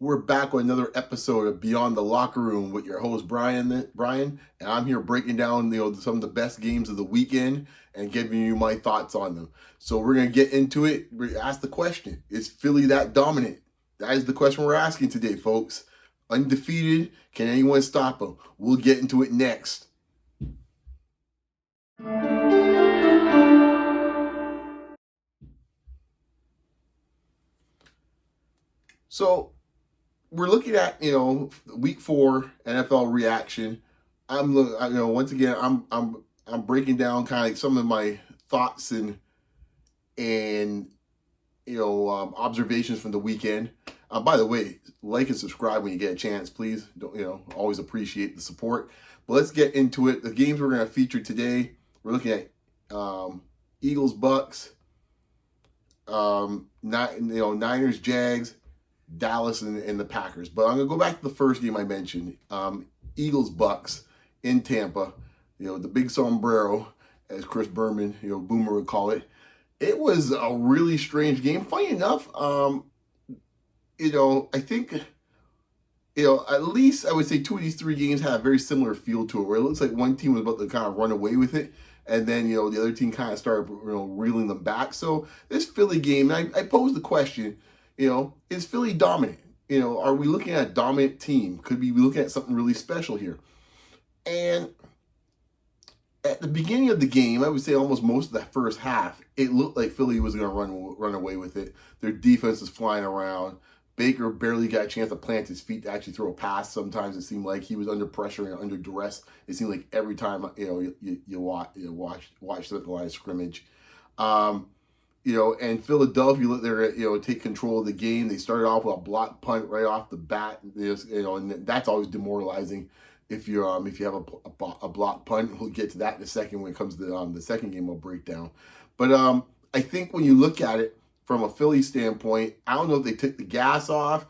We're back with another episode of Beyond the Locker Room with your host Brian, and I'm here breaking down some of the best games of the weekend and giving you my thoughts on them. So we're gonna get into it. We ask the question: is Philly that dominant? That is the question we're asking today, folks. Undefeated, can anyone stop them? We'll get into it next. So we're looking at week 4 NFL reaction. Once again I'm breaking down kind of like some of my thoughts and observations from the weekend. By the way, like and subscribe when you get a chance, please. Always appreciate the support. But let's get into it. The games we're going to feature today, we're looking at Eagles, Bucs, Niners, Jags, Dallas, and the Packers. But I'm going to go back to the first game I mentioned, Eagles, Bucs in Tampa. The big sombrero, as Chris Berman, Boomer would call it. It was a really strange game. Funny enough, I think, at least I would say 2 of these 3 games had a very similar feel to it, where it looks like one team was about to kind of run away with it, and then, the other team kind of started, reeling them back. So this Philly game, I posed the question, is Philly dominant? Are we looking at a dominant team? Could we be looking at something really special here? And at the beginning of the game, I would say almost most of that first half, it looked like Philly was going to run away with it. Their defense was flying around. Baker barely got a chance to plant his feet to actually throw a pass. Sometimes it seemed like he was under pressure and under duress. It seemed like every time you watch the line of scrimmage. And Philadelphia let there take control of the game. They started off with a block punt right off the bat. And that's always demoralizing. If you have a block punt, we'll get to that in a second when it comes to the second game of breakdown. But I think when you look at it from a Philly standpoint, I don't know if they took the gas off.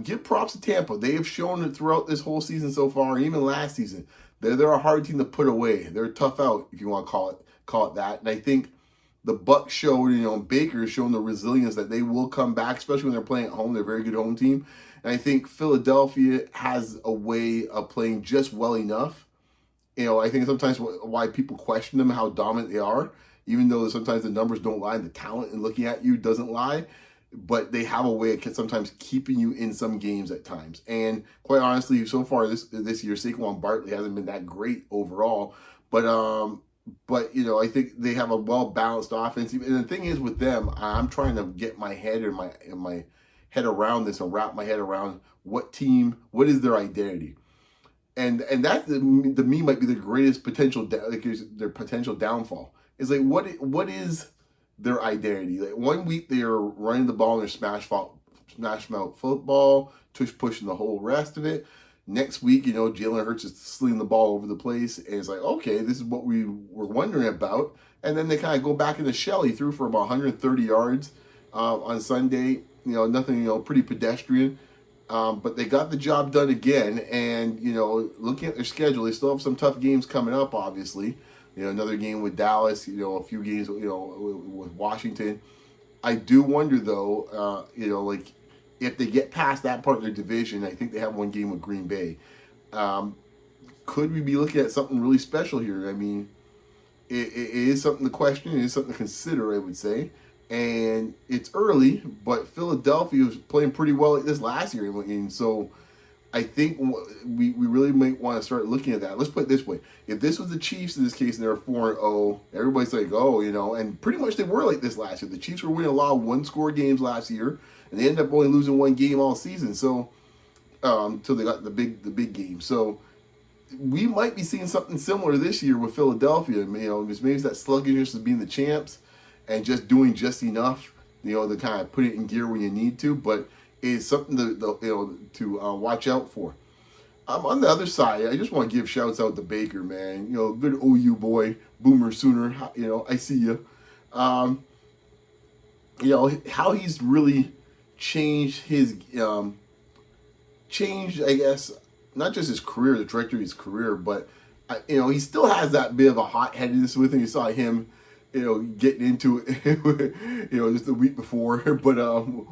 Give props to Tampa. They have shown it throughout this whole season so far, and even last season, they're a hard team to put away. They're a tough out, if you want to call it that. And I think the Bucs showed, Baker has shown the resilience that they will come back, especially when they're playing at home. They're a very good home team. And I think Philadelphia has a way of playing just well enough. I think sometimes why people question them, how dominant they are, even though sometimes the numbers don't lie, the talent in looking at you doesn't lie, but they have a way of sometimes keeping you in some games at times. And quite honestly, so far this year, Saquon Barkley hasn't been that great overall, but I think they have a well-balanced offense. And the thing is with them, I'm trying to get my head and my head around this and wrap my head around what is their identity. And that to me might be the greatest potential, their potential downfall. Is like, what is their identity? Like, one week they are running the ball in their smash mouth football, pushing the whole rest of it. Next week, Jalen Hurts is slinging the ball over the place, and it's like, okay, this is what we were wondering about. And then they kind of go back into shell. He threw for about 130 yards on Sunday. Nothing, pretty pedestrian. But they got the job done again. And, looking at their schedule, they still have some tough games coming up, obviously. Another game with Dallas, a few games, with Washington. I do wonder, though, like, if they get past that part of their division, I think they have one game with Green Bay. Could we be looking at something really special here? I mean, it is something to question. It is something to consider, I would say. And it's early, but Philadelphia was playing pretty well like this last year. And so I think we really might want to start looking at that. Let's put it this way. If this was the Chiefs in this case and they were 4-0, everybody's like, and pretty much they were like this last year. The Chiefs were winning a lot of one-score games last year, and they ended up only losing one game all season. So until they got the big game. So we might be seeing something similar this year with Philadelphia. Maybe it's that sluggishness of being the champs and just doing just enough, to kind of put it in gear when you need to. But it's something to watch out for. On the other side, I just want to give shouts out to Baker, man. Good OU boy, Boomer Sooner. I see you. How he's really changed I guess, not just his career, the trajectory of his career, but he still has that bit of a hot-headedness with him. You saw him, getting into it, just the week before, but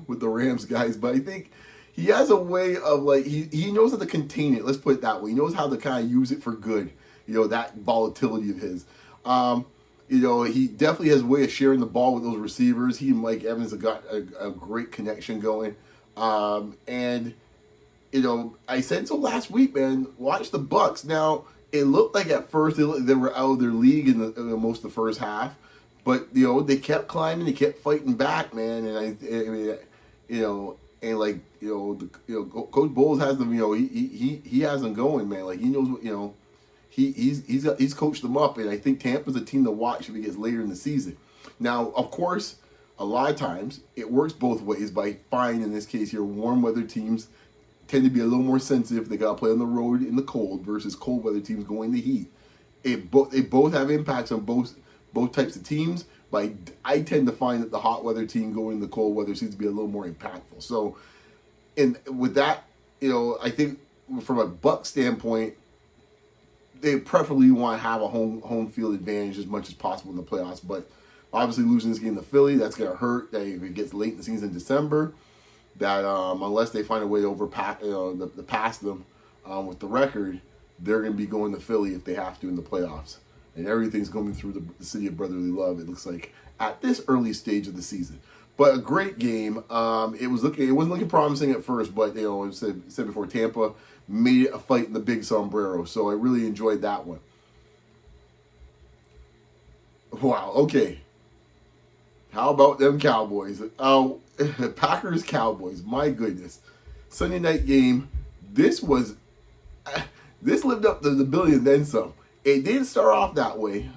with the Rams guys. But I think he has a way of like he knows how to contain it. Let's put it that way. He knows how to kind of use it for good. That volatility of his. He definitely has a way of sharing the ball with those receivers. He and Mike Evans have got a great connection going. And I said so last week, man. Watch the Bucs. Now it looked like at first they were out of their league in most of the first half, but they kept climbing, they kept fighting back, man. And Coach Bowles has them. He has them going, man. Like he knows what he's coached them up, and I think Tampa's a team to watch if it gets later in the season. Now, of course, a lot of times it works both ways. By fine in this case here, warm weather teams tend to be a little more sensitive. They got to play on the road in the cold versus cold weather teams going the heat. They both have impacts on both types of teams, but I tend to find that the hot weather team going in the cold weather seems to be a little more impactful. So, and with that, I think from a Bucs standpoint, they preferably want to have a home field advantage as much as possible in the playoffs. But obviously losing this game to Philly, that's going to hurt. If it gets late in the season in December, that unless they find a way to pass them with the record, they're going to be going to Philly if they have to in the playoffs. And everything's going through the city of brotherly love, it looks like, at this early stage of the season. But a great game. It wasn't looking promising at first, but I said before, Tampa made it a fight in the big sombrero. So I really enjoyed that one. Wow. Okay. How about them Cowboys? Packers-Cowboys. My goodness. Sunday night game. This lived up to the billion and then some. It didn't start off that way.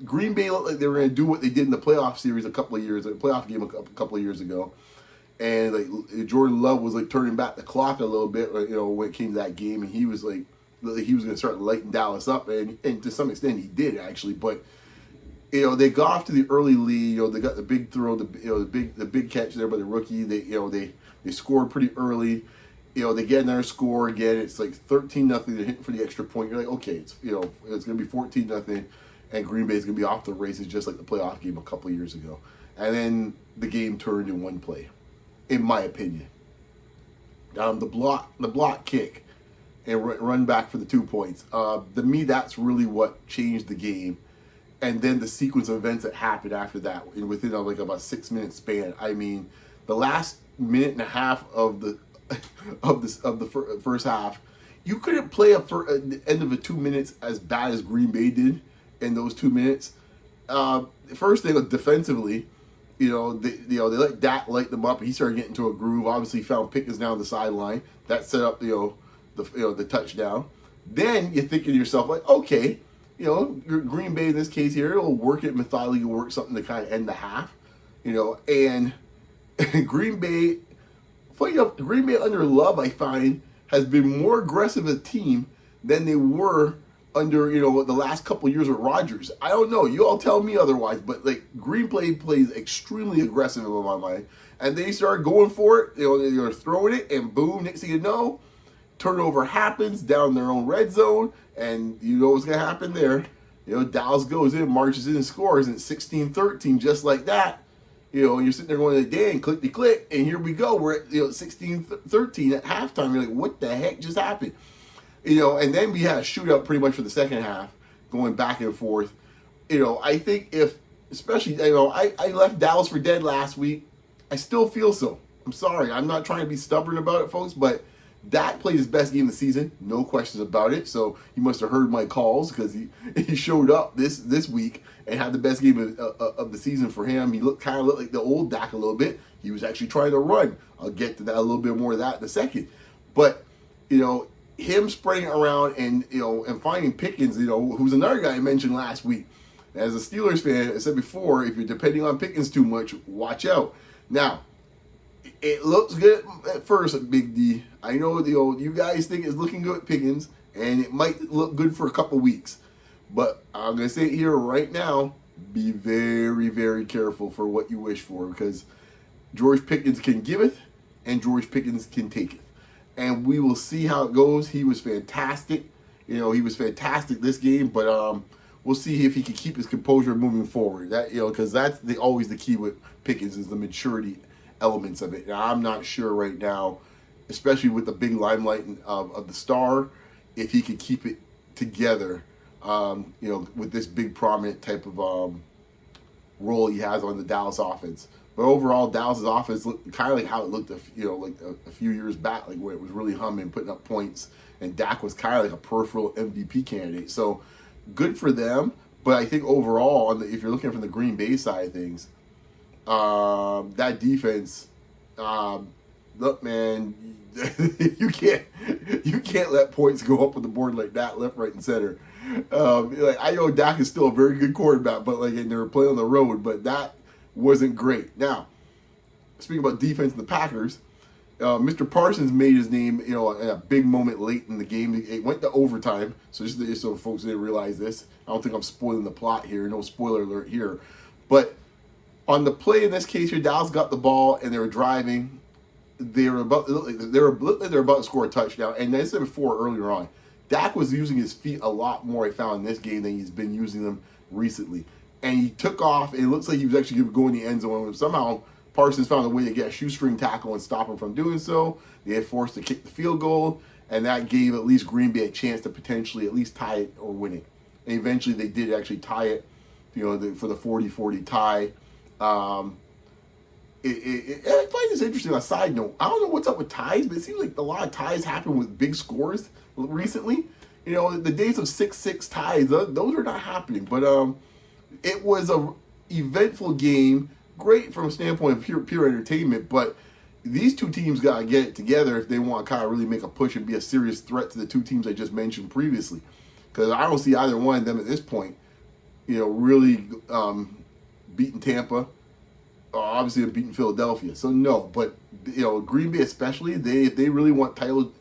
Green Bay looked like they were going to do what they did in the playoff series a couple of years ago. And like Jordan Love was like turning back the clock a little bit, when it came to that game, and he was like he was going to start lighting Dallas up, and to some extent he did actually. But they got off to the early lead. They got the big throw, the big catch there by the rookie. They scored pretty early. They get another score again. It's like 13-0. They're hitting for the extra point. You're like, okay, it's going to be 14-0, and Green Bay's going to be off the races just like the playoff game a couple of years ago. And then the game turned in one play, in my opinion. The block kick and run back for the 2 points. To me, that's really what changed the game. And then the sequence of events that happened after that, within like about 6 minute span. I mean, the last minute and a half of the first half, you couldn't play the end of the 2 minutes as bad as Green Bay did in those 2 minutes. First thing, defensively, they let Dak light them up. He started getting into a groove. Obviously, found Pickens down the sideline. That set up the touchdown. Then you're thinking to yourself like, okay, Green Bay in this case here, it'll work it methodically, work something to kind of end the half, and Green Bay. Funny enough, Green Bay under Love, I find, has been more aggressive a team than they were under, the last couple of years with Rodgers. I don't know. You all tell me otherwise, but Green Bay plays extremely aggressive in my mind. And they started going for it. They're throwing it, and boom, next thing you know, turnover happens down their own red zone, and you know what's going to happen there. Dallas goes in, marches in, and scores, and it's 16-13, just like that. You're sitting there going, dang, click, and here we go. We're at 16-13 at halftime. You're like, what the heck just happened? And then we had a shootout pretty much for the second half, going back and forth. I think especially, I left Dallas for dead last week. I still feel so. I'm sorry. I'm not trying to be stubborn about it, folks, but Dak played his best game of the season, no questions about it. So he must have heard my calls because he showed up this week and had the best game of the season for him. He looked like the old Dak a little bit. He was actually trying to run. I'll get to that a little bit more of that in a second. But him spreading around and finding Pickens, who's another guy I mentioned last week. As a Steelers fan, I said before, if you're depending on Pickens too much, watch out. Now, it looks good at first, Big D. I know you guys think it's looking good at Pickens, and it might look good for a couple weeks. But I'm going to say it here right now, be very, very careful for what you wish for, because George Pickens can giveth and George Pickens can taketh. And we will see how it goes. He was fantastic. He was fantastic this game, but we'll see if he can keep his composure moving forward. That because that's always the key with Pickens is the maturity elements of it. Now, I'm not sure right now especially with the big limelight of the star, if he could keep it together, with this big prominent type of role he has on the Dallas offense. But overall, Dallas's offense looked kind of like how it looked, a few years back, like where it was really humming, putting up points, and Dak was kind of like a peripheral MVP candidate. So good for them. But I think overall, if you're looking from the Green Bay side of things, that defense, look, man, you can't let points go up on the board like that, left, right, and center. I know Dak is still a very good quarterback, but and they were playing on the road, but that wasn't great. Now, speaking about defense and the Packers, Mr. Parsons made his name, in a big moment late in the game. It went to overtime, so just so folks didn't realize this. I don't think I'm spoiling the plot here. No spoiler alert here. But on the play in this case here, Dallas got the ball and they were driving. They were about to score a touchdown. And as I said before earlier on, Dak was using his feet a lot more, I found, in this game than he's been using them recently. And he took off. And it looks like he was actually going to go in the end zone. Somehow Parsons found a way to get a shoestring tackle and stop him from doing so. They had forced to kick the field goal, and that gave at least Green Bay a chance to potentially at least tie it or win it. And eventually they did actually tie it, for the 40-40 tie. I find this interesting. On a side note, I don't know what's up with ties, but it seems like a lot of ties happen with big scores recently. The days of 6-6 ties, those are not happening. But it was a eventful game. Great from a standpoint of pure entertainment, but these two teams got to get it together if they want to kind of really make a push and be a serious threat to the two teams I just mentioned previously. Because I don't see either one of them at this point, really beating Tampa. Obviously, beating Philadelphia. So no, but Green Bay especially, if they really want title,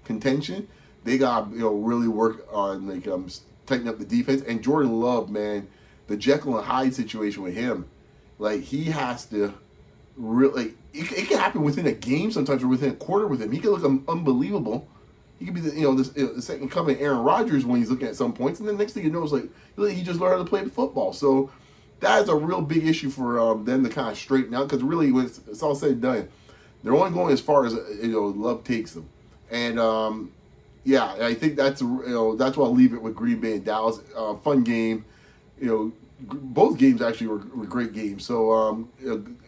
contention, they got really work on tightening up the defense. And Jordan Love, man, the Jekyll-and-Hyde situation with him. He has to really, it can happen within a game sometimes or within a quarter with him. He can look unbelievable. He could be the second coming Aaron Rodgers when he's looking at some points. And then next thing you know, it's he just learned how to play football. So that is a real big issue for them to kind of straighten out. Because really, when it's all said and done, they're only going as far as, Love takes them. And, I think that's why I'll leave it with Green Bay and Dallas. Fun game. Both games actually were great games. So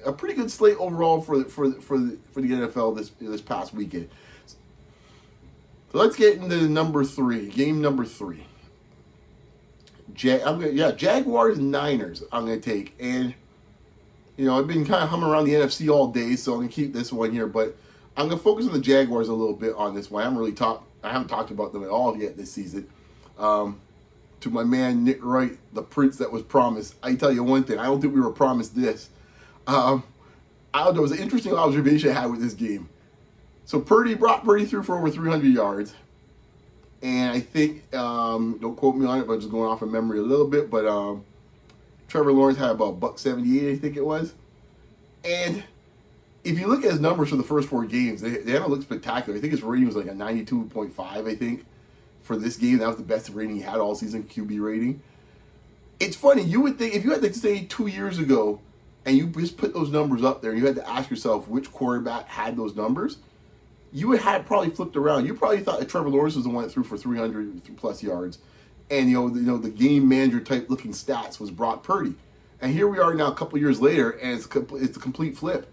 a pretty good slate overall for the NFL this past weekend. So let's get into game number 3. Jaguars and Niners I'm going to take. And, I've been kind of humming around the NFC all day, so I'm going to keep this one here. But I'm going to focus on the Jaguars a little bit on this one. I haven't talked about them at all yet this season. To my man Nick Wright, the prince that was promised, I tell you one thing, I don't think we were promised this. There was an interesting observation I had with this game. So Brock Purdy threw for over 300 yards. And I think, don't quote me on it, but just going off of memory a little bit, but Trevor Lawrence had about $178, I think it was. And if you look at his numbers for the first 4 games, they haven't looked spectacular. I think his rating was a 92.5, I think. For this game, that was the best rating he had all season, QB rating. It's funny, you would think, if you had to say 2 years ago, and you just put those numbers up there, and you had to ask yourself which quarterback had those numbers, you would have probably flipped around. You probably thought that Trevor Lawrence was the one that threw for 300 plus yards. And, the game manager type looking stats was Brock Purdy. And here we are now a couple years later, and it's a complete flip.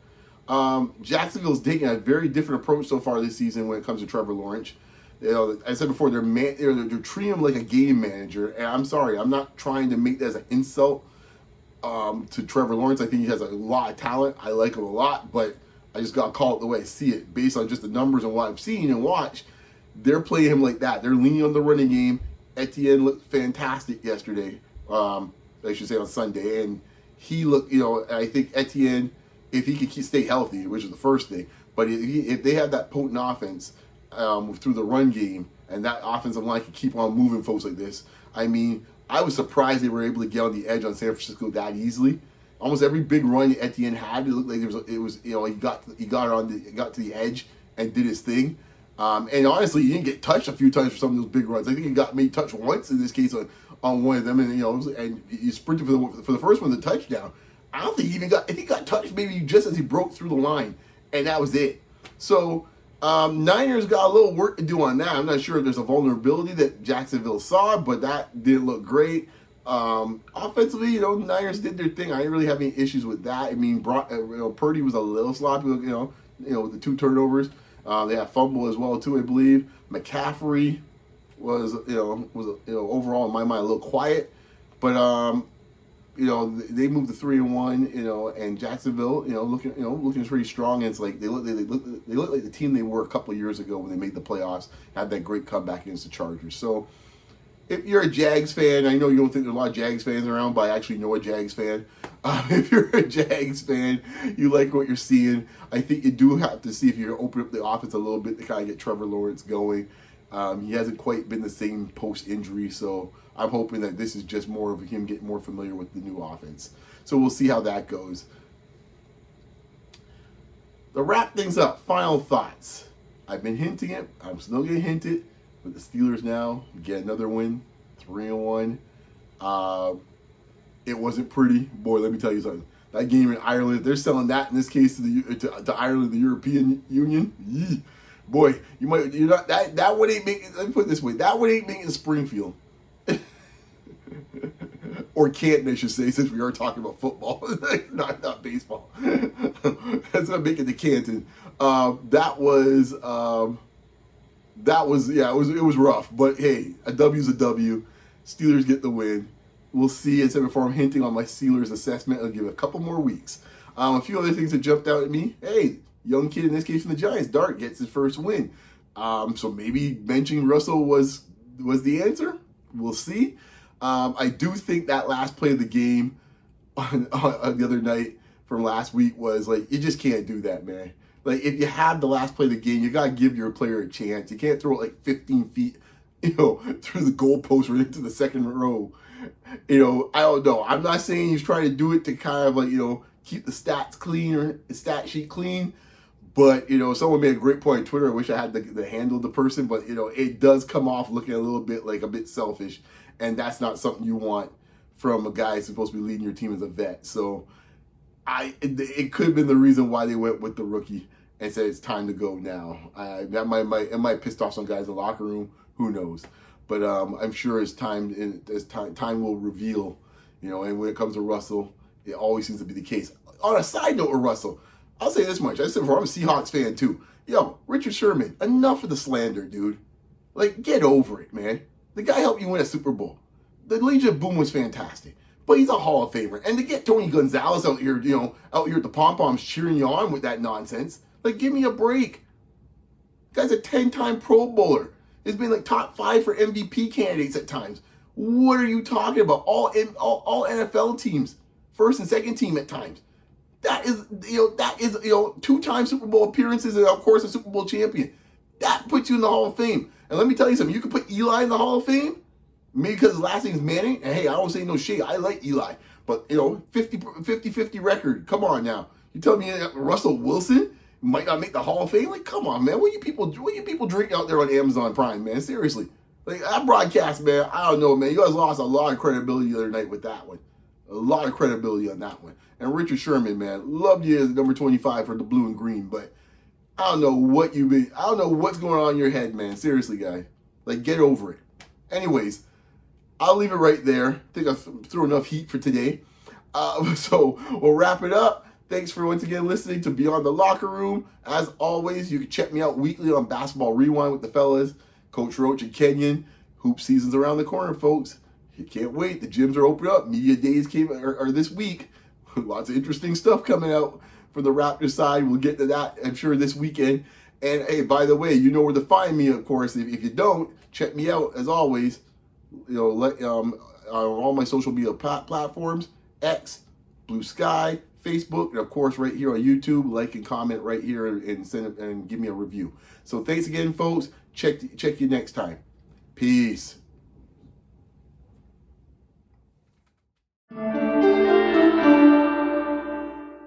Jacksonville's taking a very different approach so far this season when it comes to Trevor Lawrence. I said before, they're treating him like a game manager, and I'm sorry, I'm not trying to make that as an insult to Trevor Lawrence. I think he has a lot of talent. I like him a lot, but I just got to call it the way I see it. Based on just the numbers and what I've seen and watched, they're playing him like that. They're leaning on the running game. Etienne looked fantastic yesterday, I should say on Sunday, and he looked, I think Etienne, if he could stay healthy, which is the first thing, but if they have that potent offense, through the run game, and that offensive line could keep on moving folks like this. I mean, I was surprised they were able to get on the edge on San Francisco that easily. Almost every big run Etienne had, it looked like he got to the edge and did his thing. And honestly, he didn't get touched a few times for some of those big runs. I think he got maybe touched once in this case on one of them, and and he sprinted for the first one, the touchdown. I don't think he even got. I think he got touched maybe just as he broke through the line, and that was it. So. Niners got a little work to do on that. I'm not sure if there's a vulnerability that Jacksonville saw, but that didn't look great. Offensively, Niners did their thing. I didn't really have any issues with that. I mean, Purdy was a little sloppy, with the 2 turnovers. They had fumble as well too, I believe. McCaffrey was overall in my mind a little quiet, but they moved to 3-1, and Jacksonville, looking pretty strong. And it's like they look like the team they were a couple of years ago when they made the playoffs, had that great comeback against the Chargers. So if you're a Jags fan, I know you don't think there's a lot of Jags fans around, but I actually know a Jags fan. If you're a Jags fan, you like what you're seeing. I think you do have to see if you open up the offense a little bit to kind of get Trevor Lawrence going. He hasn't quite been the same post-injury, so I'm hoping that this is just more of him getting more familiar with the new offense. So we'll see how that goes. To wrap things up, final thoughts. I've been hinting it. I'm still going to hint it. But the Steelers now get another win, 3-1. It wasn't pretty. Boy, let me tell you something. That game in Ireland, they're selling that in this case to Ireland, the European Union. Yee. Boy, that one ain't making. Let me put it this way: that one ain't making Springfield, or Canton, I should say, since we are talking about football, not baseball. That's not making the Canton. That was it was rough, but hey, a W's a W. Steelers get the win. We'll see. As I said before, I'm hinting on my Steelers assessment. I'll give it a couple more weeks. A few other things that jumped out at me. Hey, young kid, in this case from the Giants, Dart gets his first win. So maybe benching Russell was the answer. We'll see. I do think that last play of the game on the other night from last week was like, you just can't do that, man. Like, if you have the last play of the game, you got to give your player a chance. You can't throw it like 15 feet, through the goalpost right into the second row. I don't know. I'm not saying he's trying to do it to kind of like, keep the stats clean or the stat sheet clean. But, someone made a great point on Twitter. I wish I had the handle of the person. But, it does come off looking a little bit like a bit selfish. And that's not something you want from a guy who's supposed to be leading your team as a vet. So, it could have been the reason why they went with the rookie and said it's time to go now. That might piss off some guys in the locker room. Who knows? But I'm sure as time will reveal, and when it comes to Russell, it always seems to be the case. On a side note with Russell, I'll say this much. I said before, I'm a Seahawks fan too. Richard Sherman, enough of the slander, dude. Like, get over it, man. The guy helped you win a Super Bowl. The Legion of Boom was fantastic. But he's a Hall of Famer. And to get Tony Gonzalez out here at the pom-poms cheering you on with that nonsense, like, give me a break. The guy's a 10-time Pro Bowler. He's been like top 5 for MVP candidates at times. What are you talking about? All NFL teams, first and second team at times. That is 2-time Super Bowl appearances and of course a Super Bowl champion. That puts you in the Hall of Fame. And let me tell you something. You can put Eli in the Hall of Fame, maybe because his last name's Manning. And hey, I don't say no shade. I like Eli, but 50-50 record. Come on now. You tell me Russell Wilson might not make the Hall of Fame? Like, come on, man. What you people drink out there on Amazon Prime, man? Seriously. Like, that broadcast, man, I don't know, man. You guys lost a lot of credibility the other night with that one. A lot of credibility on that one. And Richard Sherman, man, loved you as number 25 for the blue and green, but I don't know what's going on in your head, man. Seriously, guy. Like, get over it. Anyways, I'll leave it right there. I think I threw enough heat for today. So we'll wrap it up. Thanks for once again listening to Beyond the Locker Room. As always, you can check me out weekly on Basketball Rewind with the fellas, Coach Roach and Kenyon. Hoop season's around the corner, folks. You can't wait. The gyms are open up. Media days are this week. Lots of interesting stuff coming out for the Raptors side. We'll get to that, I'm sure, this weekend. And hey, by the way, you know where to find me, of course. If you don't, check me out as always. On all my social media platforms: X, Blue Sky, Facebook, and of course right here on YouTube. Like and comment right here and send and give me a review. So thanks again, folks. Check you next time. Peace.